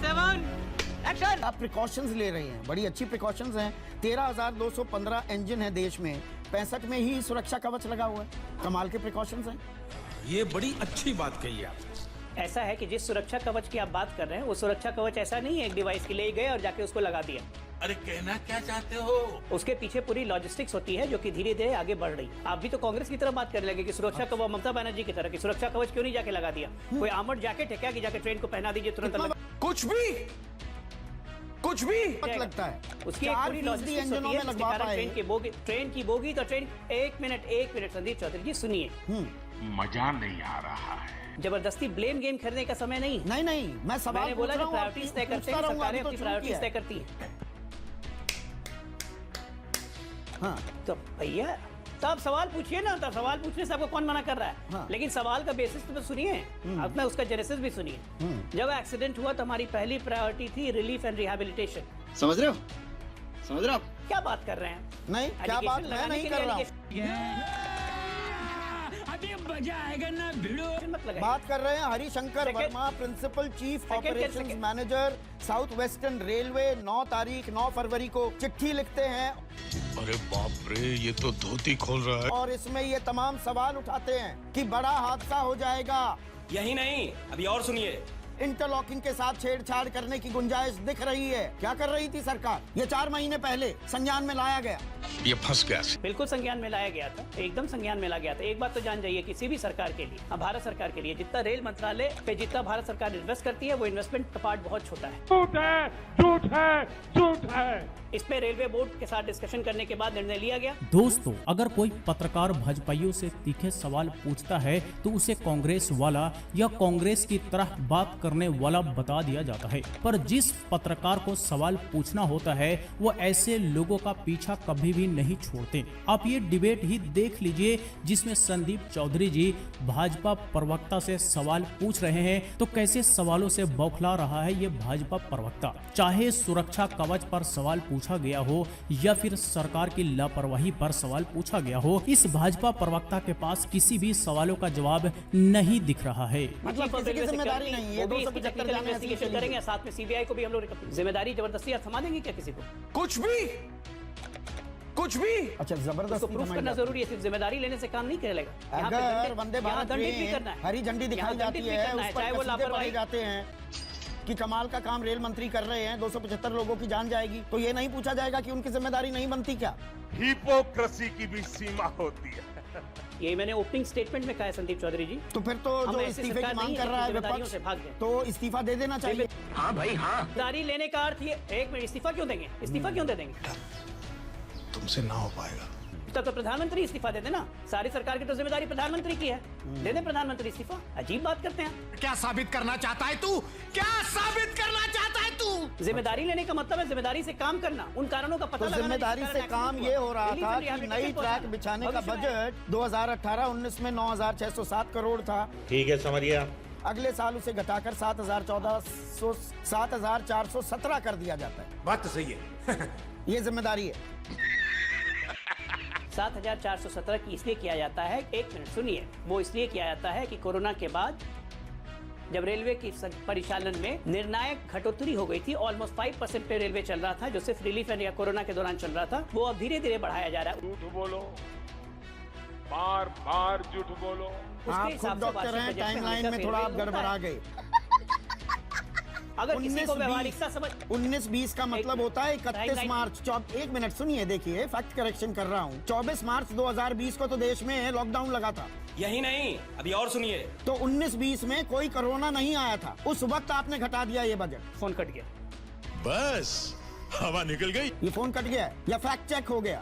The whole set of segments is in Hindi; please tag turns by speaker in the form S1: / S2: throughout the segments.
S1: एक्शन। आप प्रिकॉशंस ले रही हैं, बड़ी अच्छी प्रिकॉशंस हैं। 13,215 इंजन है देश में, 65 में ही सुरक्षा कवच लगा हुआ है। कमाल के प्रिकॉशंस हैं।
S2: ये बड़ी अच्छी बात कही आप।
S3: ऐसा है कि जिस सुरक्षा कवच की आप बात कर रहे हैं वो सुरक्षा कवच ऐसा नहीं है एक डिवाइस के लिए गए और जाके उसको लगा दिया।
S2: अरे कहना क्या चाहते हो?
S3: उसके पीछे पूरी लॉजिस्टिक्स होती है जो कि धीरे धीरे आगे बढ़ रही है। आप भी तो कांग्रेस की तरफ बात करने लगे कि सुरक्षा कवच, ममता बनर्जी की तरह की सुरक्षा कवच क्यों नहीं जाके लगा दिया? कोई आर्मर्ड जैकेट है क्या कि जाके ट्रेन को पहना दीजिए तुरंत?
S2: कुछ भी
S1: लगता है
S3: उसकी एक पूरी लॉजिस्टिक्स होती है जिसके कारण ट्रेन की बोगी तो ट्रेन एक मिनट संदीप चौधरी जी सुनिए,
S4: मजा नहीं आ रहा है।
S3: जबरदस्ती ब्लेम गेम खेलने का समय नहीं।
S1: नहीं, मैं सवाल
S3: मैंने बोला जो प्रायोरिटीज तय करते हैं, सरकारें अपनी प्रायोरिटीज तय करती हैं।
S1: हाँ।
S3: तो भैया तो आप सवाल पूछिए ना, तो सवाल पूछने से आपको कौन मना कर रहा है?
S1: हाँ।
S3: लेकिन सवाल का बेसिस तो सुनिए, अब मैं उसका जेनेसिस भी सुनिए। जब एक्सीडेंट हुआ तो हमारी पहली प्रायोरिटी थी रिलीफ एंड रिहैबिलिटेशन।
S1: समझ रहे हो आप?
S3: क्या बात कर रहे हैं?
S1: नहीं, क्या बात मैं नहीं कर रहा हूँ।
S5: अभी मजा आएगा ना भिड़ो।
S3: मत लगाइए।
S1: बात कर रहे हैं Harishankar Verma, principal chief operations manager, South Western Railway. 9 फरवरी को चिट्ठी लिखते हैं।
S4: अरे बाप रे, ये तो धोती खोल रहा है।
S1: और इसमें ये तमाम सवाल उठाते हैं कि बड़ा हादसा हो जाएगा।
S6: यही नहीं, अभी और सुनिए।
S1: इंटरलॉकिंग के साथ छेड़छाड़ करने की गुंजाइश दिख रही है। क्या कर रही थी सरकार? ये 4 महीने पहले संज्ञान में लाया गया।
S4: ये फंस गया।
S3: बिल्कुल संज्ञान में लाया गया था, एकदम संज्ञान में लाया गया था। एक बात तो जान जाइए, किसी भी सरकार के लिए, भारत सरकार के लिए, जितना रेल मंत्रालय पे जितना भारत सरकार इन्वेस्ट करती है वो इन्वेस्टमेंट का पार्ट बहुत छोटा है। झूठ है। इसमें रेलवे बोर्ड के साथ डिस्कशन करने के बाद निर्णय लिया गया।
S7: दोस्तों, अगर कोई पत्रकार भाजपाइयों से तीखे सवाल पूछता है तो उसे कांग्रेस वाला या कांग्रेस की तरह बात करने वाला बता दिया जाता है, पर जिस पत्रकार को सवाल पूछना होता है वो ऐसे लोगों का पीछा कभी भी नहीं छोड़ते। आप ये डिबेट ही देख लीजिए जिसमें संदीप चौधरी जी भाजपा प्रवक्ता से सवाल पूछ रहे हैं, तो कैसे सवालों से बौखला रहा है ये भाजपा प्रवक्ता। चाहे सुरक्षा कवच पर सवाल पूछा गया हो या फिर सरकार की लापरवाही पर सवाल पूछा गया हो, इस भाजपा प्रवक्ता के पास किसी भी सवालों का जवाब नहीं दिख रहा है।
S1: मतलब जिम्मेदारी नहीं है।
S3: 275 इन्वेस्टिगेशन करेंगे, साथ में सीबीआई को भी हम लोग जिम्मेदारी जबरदस्ती थमा देंगे क्या किसी को?
S2: कुछ भी।
S1: अच्छा, जबरदस्ती
S3: प्रूफ करना जरूरी है, सिर्फ जिम्मेदारी लेने से काम नहीं करेगा।
S1: अगर वंदे भारत ट्रेन हरी झंडी दिखाई जाती है, उस पर कसीदे पढ़े जाते हैं कि कमाल का काम रेल मंत्री कर रहे हैं, 275 लोगों की जान जाएगी, तो ये नहीं पूछा जाएगा कि उनकी जिम्मेदारी नहीं बनती क्या?
S4: हिपोक्रेसी की भी सीमा होती है।
S3: यही मैंने ओपनिंग स्टेटमेंट में कहा है संदीप चौधरी जी।
S1: तो फिर तो जो इस्तीफे की मांग कर रहा है विपक्ष, तो इस्तीफा दे देना चाहिए।
S6: हाँ भाई हाँ।
S3: जिम्मेदारी लेने का अर्थ ये, एक मिनट, इस्तीफा क्यों देंगे? इस्तीफा क्यों दे देंगे?
S4: तुमसे ना हो पाएगा।
S3: तब तो प्रधानमंत्री इस्तीफा दे देना। सारी सरकार की तो जिम्मेदारी प्रधानमंत्री की है, दे दे प्रधानमंत्री इस्तीफा। अजीब बात करते हैं।
S2: क्या साबित करना चाहता है तू?
S3: जिम्मेदारी लेने का मतलब है जिम्मेदारी से काम करना, उन कारणों का पता लगाना।
S1: जिम्मेदारी से काम ये हो रहा था कि नई ट्रैक बिछाने का बजट 2018-19 में 9,607 करोड़ था।
S6: ठीक है, समझिए।
S1: अगले साल उसे घटाकर 7,417 कर दिया जाता है।
S2: बात तो सही है।
S1: ये जिम्मेदारी है।
S3: 7,417 की इसलिए किया जाता है, एक मिनट सुनिए, वो इसलिए किया जाता है कि कोरोना के बाद जब रेलवे की परिचालन में निर्णायक घटोत्तरी हो गई थी, ऑलमोस्ट 5% पे रेलवे चल रहा था, जो सिर्फ रिलीफ एंड या कोरोना के दौरान चल रहा था, वो अब धीरे धीरे बढ़ाया जा रहा है।
S4: झूठ बोलो, बार झूठ बोलो।
S1: आप खुद डॉक्टर हैं, टाइमलाइन में थोड़ा आप गड़बड़ा गए।
S3: अगर किसी को व्यवहारिकता समझ
S1: 19-20 का मतलब होता है 31 मार्च। एक मिनट सुनिए, देखिए फैक्ट करेक्शन कर रहा हूँ। 24 मार्च 2020 को तो देश में लॉकडाउन लगा था।
S6: यही नहीं, अभी और सुनिए।
S1: तो 19-20 में कोई कोरोना नहीं आया था, उस वक्त आपने घटा दिया ये बजट।
S3: फोन कट गया,
S4: बस हवा निकल गई।
S1: ये फोन कट गया या फैक्ट चेक हो गया?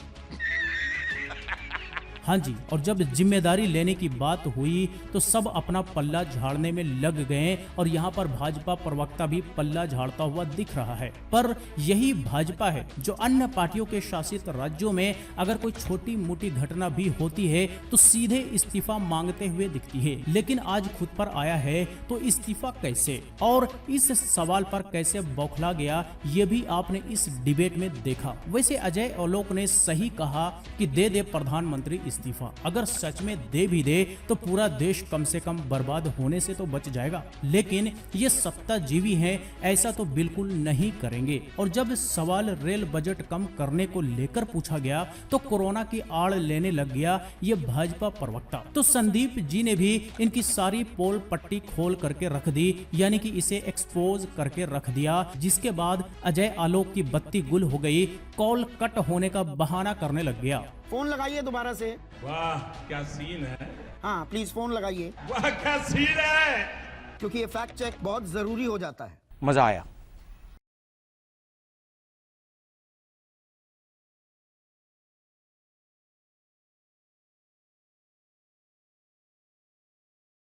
S7: हाँ जी, और जब जिम्मेदारी लेने की बात हुई तो सब अपना पल्ला झाड़ने में लग गए और यहाँ पर भाजपा प्रवक्ता भी पल्ला झाड़ता हुआ दिख रहा है। पर यही भाजपा है जो अन्य पार्टियों के शासित राज्यों में अगर कोई छोटी मोटी घटना भी होती है तो सीधे इस्तीफा मांगते हुए दिखती है, लेकिन आज खुद पर आया है तो इस्तीफा कैसे, और इस सवाल पर कैसे बौखला गया ये भी आपने इस डिबेट में देखा। वैसे अजय आलोक ने सही कहा कि दे प्रधानमंत्री इस्तीफा। अगर सच में दे भी दे तो पूरा देश कम से कम बर्बाद होने से तो बच जाएगा, लेकिन ये सत्ताजीवी हैं, ऐसा तो बिल्कुल नहीं करेंगे। और जब सवाल रेल बजट कम करने को लेकर पूछा गया तो कोरोना की आड़ लेने लग गया ये भाजपा प्रवक्ता। तो संदीप जी ने भी इनकी सारी पोल पट्टी खोल करके रख दी, यानी कि इसे एक्सपोज करके रख दिया, जिसके बाद अजय आलोक की बत्ती गुल हो गई, कॉल कट होने का बहाना करने लग गया।
S1: फोन लगाइए दोबारा से।
S2: वाह क्या सीन है,
S1: हाँ प्लीज फोन लगाइए,
S2: वाह क्या सीन है।
S1: क्योंकि ये फैक्ट चेक बहुत जरूरी हो जाता है।
S8: मजा आया।